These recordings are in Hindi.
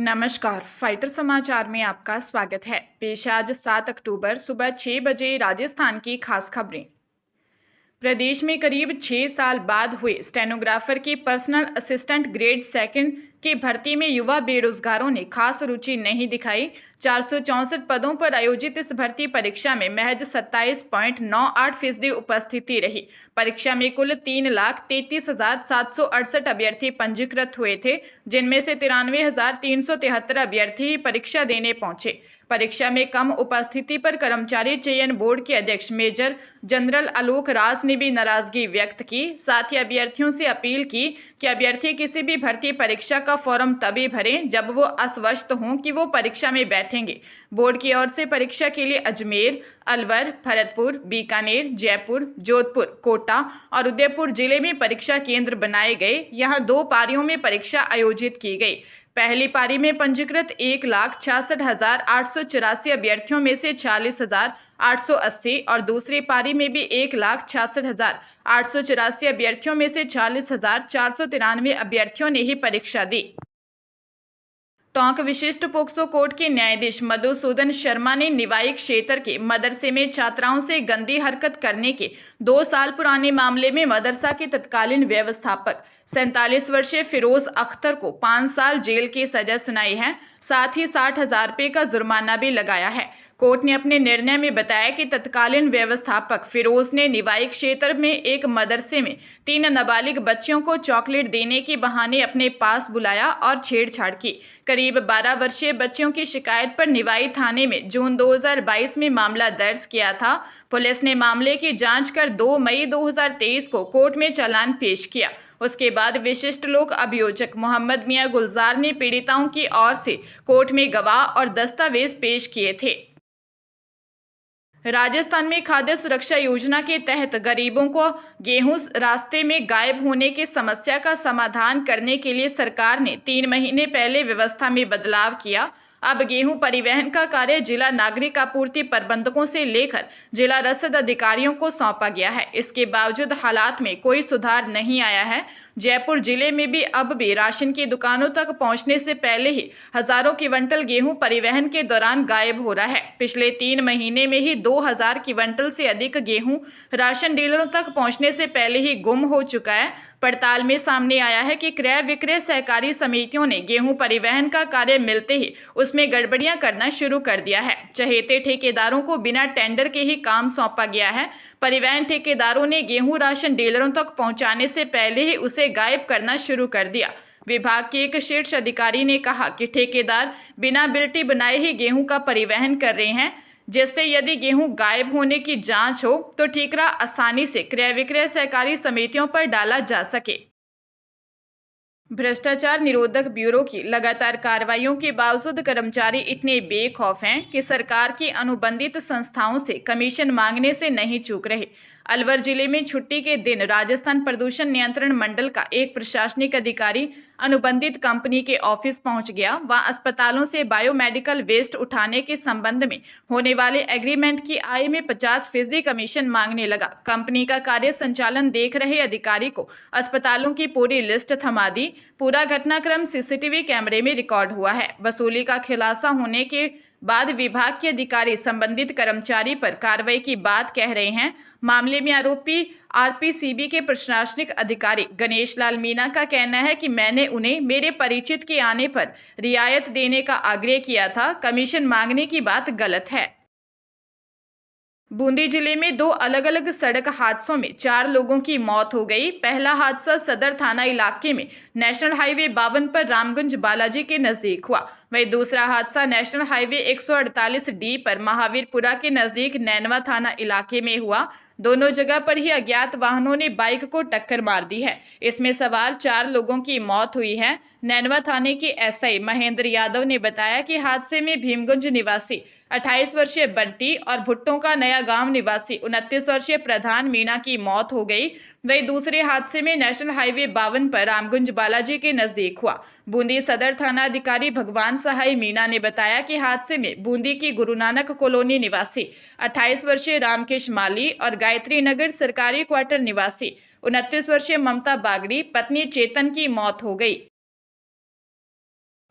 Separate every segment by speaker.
Speaker 1: नमस्कार, फाइटर समाचार में आपका स्वागत है। पेश है आज 7 अक्टूबर सुबह 6 बजे राजस्थान की खास खबरें। प्रदेश में करीब 6 साल बाद हुए स्टेनोग्राफर के पर्सनल असिस्टेंट ग्रेड सेकंड की भर्ती में युवा बेरोजगारों ने खास रुचि नहीं दिखाई। 464 पदों पर आयोजित इस भर्ती परीक्षा में महज 27.98% उपस्थिति रही। परीक्षा में कुल 3,33,768 अभ्यर्थी पंजीकृत हुए थे, जिनमें से 93,373 अभ्यर्थी ही परीक्षा देने पहुंचे। परीक्षा में कम उपस्थिति पर कर्मचारी चयन बोर्ड के अध्यक्ष मेजर जनरल आलोक राज ने भी नाराजगी व्यक्त की। साथ ही अभ्यर्थियों से अपील की कि अभ्यर्थी किसी भी भर्ती परीक्षा का फॉर्म तभी भरें जब वो आश्वस्त हों कि वो परीक्षा में बैठेंगे। बोर्ड की ओर से परीक्षा के लिए अजमेर, अलवर, भरतपुर, बीकानेर, जयपुर, जोधपुर, कोटा और उदयपुर जिले में परीक्षा केंद्र बनाए गए। यहाँ 2 पारियों में परीक्षा आयोजित की गई। पहली पारी में पंजीकृत 1,66,884 अभ्यर्थियों में से 40,880 और दूसरी पारी में भी 1,66,884 अभ्यर्थियों में से 40,493 अभ्यर्थियों ने ही परीक्षा दी। टोंक विशिष्ट पोक्सो कोर्ट के न्यायाधीश मधुसूदन शर्मा ने निवाई क्षेत्र के मदरसे में छात्राओं से गंदी हरकत करने के 2 साल पुराने मामले में मदरसा के तत्कालीन व्यवस्थापक 47 वर्षीय फिरोज अख्तर को 5 साल जेल की सजा सुनाई है। साथ ही 60,000 रुपये का जुर्माना भी लगाया है। कोर्ट ने अपने निर्णय में बताया कि तत्कालीन व्यवस्थापक फिरोज ने निवाई क्षेत्र में एक मदरसे में 3 नाबालिग बच्चियों को चॉकलेट देने के बहाने अपने पास बुलाया और छेड़छाड़ की। करीब 12 वर्षीय बच्चियों की शिकायत पर निवाई थाने में जून 2022 में मामला दर्ज किया था। पुलिस ने मामले की जांच कर 2 मई 2023 को कोर्ट में चालान पेश किया। उसके बाद विशिष्ट लोक अभियोजक मोहम्मद मियां गुलजार ने पीड़िताओं की ओर से कोर्ट में गवाह और दस्तावेज पेश किए थे। राजस्थान में खाद्य सुरक्षा योजना के तहत गरीबों को गेहूं रास्ते में गायब होने की समस्या का समाधान करने के लिए सरकार ने 3 महीने पहले व्यवस्था में बदलाव किया। अब गेहूं परिवहन का कार्य जिला नागरिक आपूर्ति प्रबंधकों से लेकर जिला रसद अधिकारियों को सौंपा गया है। इसके बावजूद हालात में कोई सुधार नहीं आया है। जयपुर जिले में भी अब भी राशन की दुकानों तक पहुंचने से पहले ही हजारों क्विंटल गेहूं परिवहन के दौरान गायब हो रहा है। पिछले 3 महीने में ही 2,000 क्विंटल से अधिक गेहूं राशन डीलरों तक पहुंचने से पहले ही गुम हो चुका है। पड़ताल में सामने आया है कि क्रय विक्रय सहकारी समितियों ने गेहूं परिवहन का कार्य मिलते ही उसमें गड़बड़ियां करना शुरू कर दिया है। चहेते ठेकेदारों को बिना टेंडर के ही काम सौंपा गया है। परिवहन ठेकेदारों ने गेहूं राशन डीलरों तक पहुंचाने से पहले ही उसे गायब करना शुरू कर दिया। विभाग के एक शीर्ष अधिकारी ने कहा कि ठेकेदार बिना बिल्टी बनाए ही गेहूं का परिवहन कर रहे हैं, जिससे यदि गेहूं गायब होने की जांच हो तो ठीकरा आसानी से क्रय विक्रय सहकारी समितियों पर डाला जा सके। भ्रष्टाचार निरोधक ब्यूरो की लगातार कार्रवाइयों के बावजूद कर्मचारी इतने बेखौफ हैं कि सरकार की अनुबंधित संस्थाओं से कमीशन मांगने से नहीं चूक रहे। अलवर जिले में छुट्टी के दिन राजस्थान प्रदूषण नियंत्रण मंडल का एक प्रशासनिक अधिकारी अनुबंधित कंपनी के ऑफिस पहुंच गया। वहां अस्पतालों से बायोमेडिकल वेस्ट उठाने के संबंध में होने वाले एग्रीमेंट की आय में 50% कमीशन मांगने लगा। कंपनी का कार्य संचालन देख रहे अधिकारी को अस्पतालों की पूरी लिस्ट थमा दी। पूरा घटनाक्रम सीसीटीवी कैमरे में रिकॉर्ड हुआ है। वसूली का खुलासा होने के बाद विभाग के अधिकारी संबंधित कर्मचारी पर कार्रवाई की बात कह रहे हैं। मामले में आरोपी आरपीसीबी के प्रशासनिक अधिकारी गणेश लाल मीना का कहना है कि मैंने उन्हें मेरे परिचित के आने पर रियायत देने का आग्रह किया था। कमीशन मांगने की बात गलत है। बूंदी जिले में 2 अलग अलग सड़क हादसों में 4 लोगों की मौत हो गई। पहला हादसा सदर थाना इलाके में नेशनल हाईवे 52 पर रामगंज बालाजी के नजदीक हुआ। वहीं दूसरा हादसा नेशनल हाईवे 148D पर महावीरपुरा के नजदीक नैनवा थाना इलाके में हुआ। दोनों जगह पर ही अज्ञात वाहनों ने बाइक को टक्कर मार दी है। इसमें सवार 4 लोगों की मौत हुई है। नैनवा थाने के एसआई महेंद्र यादव ने बताया कि हादसे में भीमगंज निवासी 28 वर्षीय बंटी और भुट्टो का नया गांव निवासी 29 वर्षीय प्रधान मीना की मौत हो गई। वहीं दूसरे हादसे में नेशनल हाईवे 52 पर रामगंज बालाजी के नजदीक हुआ। बूंदी सदर थाना अधिकारी भगवान सहाय मीना ने बताया कि हादसे में बूंदी की गुरु नानक कॉलोनी निवासी 28 वर्षीय रामकेश माली और गायत्री नगर सरकारी क्वार्टर निवासी 29 वर्षीय ममता बागड़ी पत्नी चेतन की मौत हो गई।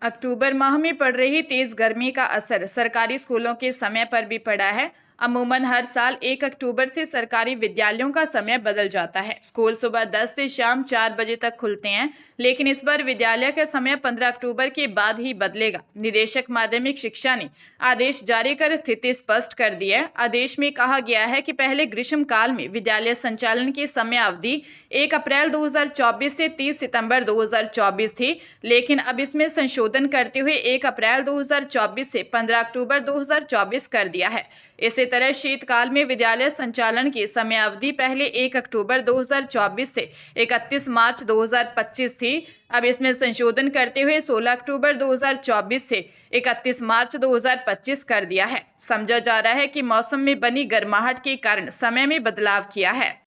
Speaker 1: अक्टूबर माह में पड़ रही तेज गर्मी का असर सरकारी स्कूलों के समय पर भी पड़ा है। अमूमन हर साल 1 अक्टूबर से सरकारी विद्यालयों का समय बदल जाता है। स्कूल सुबह 10 से शाम 4 बजे तक खुलते हैं, लेकिन इस बार विद्यालय का समय 15 अक्टूबर के बाद ही बदलेगा। निदेशक माध्यमिक शिक्षा ने आदेश जारी कर स्थिति स्पष्ट कर दी है। आदेश में कहा गया है कि पहले ग्रीष्मकाल में विद्यालय संचालन की समय अवधि 1 अप्रैल 2024 से 30 सितंबर 2024 थी, लेकिन अब इसमें संशोधन करते हुए 1 अप्रैल 2024 से 15 अक्टूबर 2024 कर दिया है। इसी तरह शीतकाल में विद्यालय संचालन की समय अवधि पहले 1 अक्टूबर 2024 से 31 मार्च 2025 थी। अब इसमें संशोधन करते हुए 16 अक्टूबर 2024 से 31 मार्च 2025 कर दिया है। समझा जा रहा है कि मौसम में बनी गर्माहट के कारण समय में बदलाव किया है।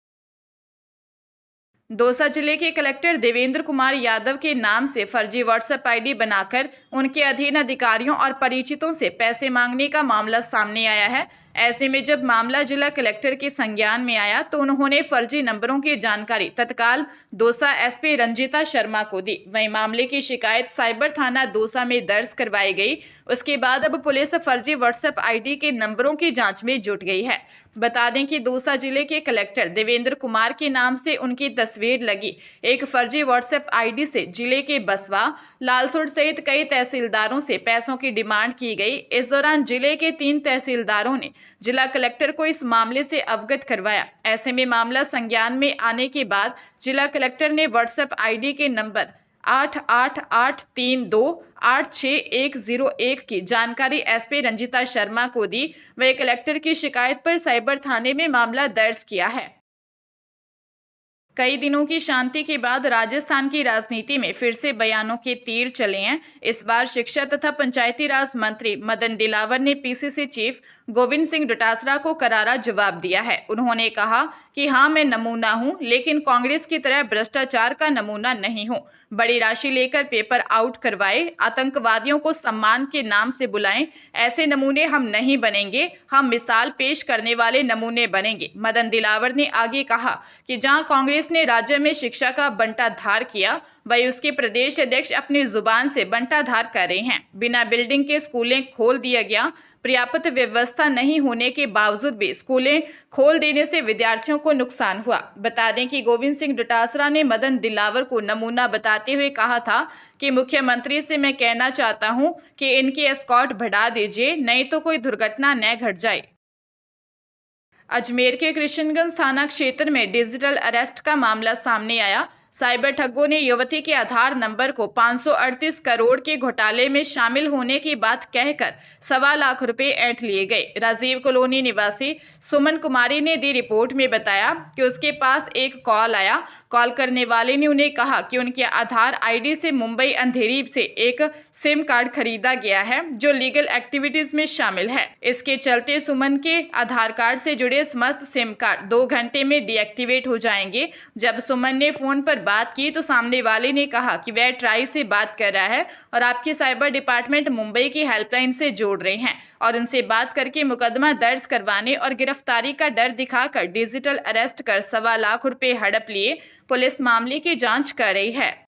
Speaker 1: दौसा जिले के कलेक्टर देवेंद्र कुमार यादव के नाम से फर्जी व्हाट्सएप आईडी बनाकर उनके अधीन अधिकारियों और परिचितों से पैसे मांगने का मामला सामने आया है। ऐसे में जब मामला जिला कलेक्टर के संज्ञान में आया तो उन्होंने फर्जी नंबरों की जानकारी तत्काल दौसा एसपी रंजीता शर्मा को दी। वहीं मामले की शिकायत साइबर थाना दौसा में दर्ज करवाई गई। उसके बाद अब पुलिस फर्जी व्हाट्सएप आईडी के नंबरों की जांच में जुट गई है। बता दें कि दौसा जिले के कलेक्टर देवेंद्र कुमार के नाम से उनकी तस्वीर लगी एक फर्जी व्हाट्सएप आईडी से जिले के बसवा, लालसोट सहित कई तहसीलदारों से पैसों की डिमांड की गई। इस दौरान जिले के 3 तहसीलदारों ने जिला कलेक्टर को इस मामले से अवगत करवाया। ऐसे में मामला संज्ञान में आने के बाद जिला कलेक्टर ने व्हाट्सएप आईडी के नंबर 8883286101 की जानकारी एसपी रंजीता शर्मा को दी। वह कलेक्टर की शिकायत पर साइबर थाने में मामला दर्ज किया है। कई दिनों की शांति के बाद राजस्थान की राजनीति में फिर से बयानों के तीर चले हैं। इस बार शिक्षा तथा पंचायती राज मंत्री मदन दिलावर ने पीसीसी चीफ गोविंद सिंह डोटासरा को करारा जवाब दिया है। उन्होंने कहा कि हाँ, मैं नमूना हूं, लेकिन कांग्रेस की तरह भ्रष्टाचार का नमूना नहीं हूं। बड़ी राशि लेकर पेपर आउट करवाए, आतंकवादियों को सम्मान के नाम से बुलाएं, ऐसे नमूने हम नहीं बनेंगे। हम मिसाल पेश करने वाले नमूने बनेंगे। मदन दिलावर ने आगे कहा कि जहां कांग्रेस ने राज्य में शिक्षा का बंटाधार किया, वही उसके प्रदेश अध्यक्ष अपनी जुबान से बंटाधार कर रहे हैं। बिना बिल्डिंग के स्कूलें खोल दिया गया। पर्याप्त व्यवस्था नहीं होने के बावजूद भी स्कूलें खोल देने से विद्यार्थियों को नुकसान हुआ। बता दें कि गोविंद सिंह डोटासरा ने मदन दिलावर को नमूना बताते हुए कहा था कि मुख्यमंत्री से मैं कहना चाहता हूं कि इनकी एस्कॉर्ट बढ़ा दीजिए, नहीं तो कोई दुर्घटना न घट जाए। अजमेर के कृष्णगंज थाना क्षेत्र में डिजिटल अरेस्ट का मामला सामने आया। साइबर ठगों ने युवती के आधार नंबर को 538 करोड़ के घोटाले में शामिल होने की बात कहकर 1.25 लाख रुपए ऐंठ लिए गए। राजीव कॉलोनी निवासी सुमन कुमारी ने दी रिपोर्ट में बताया कि उसके पास एक कॉल आया। कॉल करने वाले ने उन्हें कहा कि उनके आधार आईडी से मुंबई अंधेरी से एक सिम कार्ड खरीदा गया है जो लीगल एक्टिविटीज में शामिल है। इसके चलते सुमन के आधार कार्ड से जुड़े समस्त सिम कार्ड 2 घंटे में डीएक्टिवेट हो जाएंगे। जब सुमन ने फोन पर बात की तो सामने वाले ने कहा कि वह ट्राई से बात कर रहा है और आपके साइबर डिपार्टमेंट मुंबई की हेल्पलाइन से जोड़ रहे हैं और उनसे बात करके मुकदमा दर्ज करवाने और गिरफ्तारी का डर दिखाकर डिजिटल अरेस्ट कर 1.25 लाख रुपए हड़प लिए। पुलिस मामले की जांच कर रही है।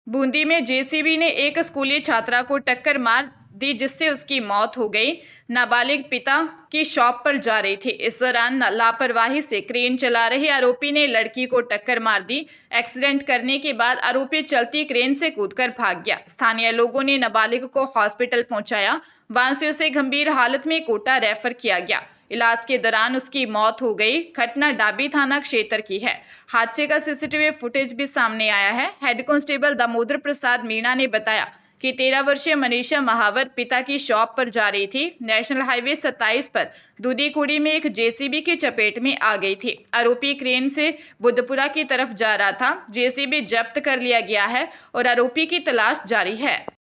Speaker 1: बूंदी में जेसीबी ने एक स्कूली छात्रा को टक्कर मार दी जिससे उसकी मौत हो गई। नाबालिग पिता की शॉप पर जा रही थी। इस दौरान लापरवाही से क्रेन चला रहे आरोपी ने लड़की को टक्कर मार दी। एक्सीडेंट करने के बाद आरोपी चलती क्रेन से कूदकर भाग गया। स्थानीय लोगों ने नाबालिग को हॉस्पिटल पहुंचाया, वहां से उसे गंभीर हालत में कोटा रेफर किया गया। इलाज के दौरान उसकी मौत हो गई। घटना डाबी थाना क्षेत्र की है। हादसे का सीसीटीवी फुटेज भी सामने आया है। हेड कांस्टेबल दामोदर प्रसाद मीणा ने बताया कि 13 वर्षीय मनीषा महावर पिता की शॉप पर जा रही थी। नेशनल हाईवे 27 पर दूधीकुड़ी में एक जेसीबी की चपेट में आ गई थी। आरोपी क्रेन से बुद्धपुरा की तरफ जा रहा था। जेसीबी जब्त कर लिया गया है और आरोपी की तलाश जारी है।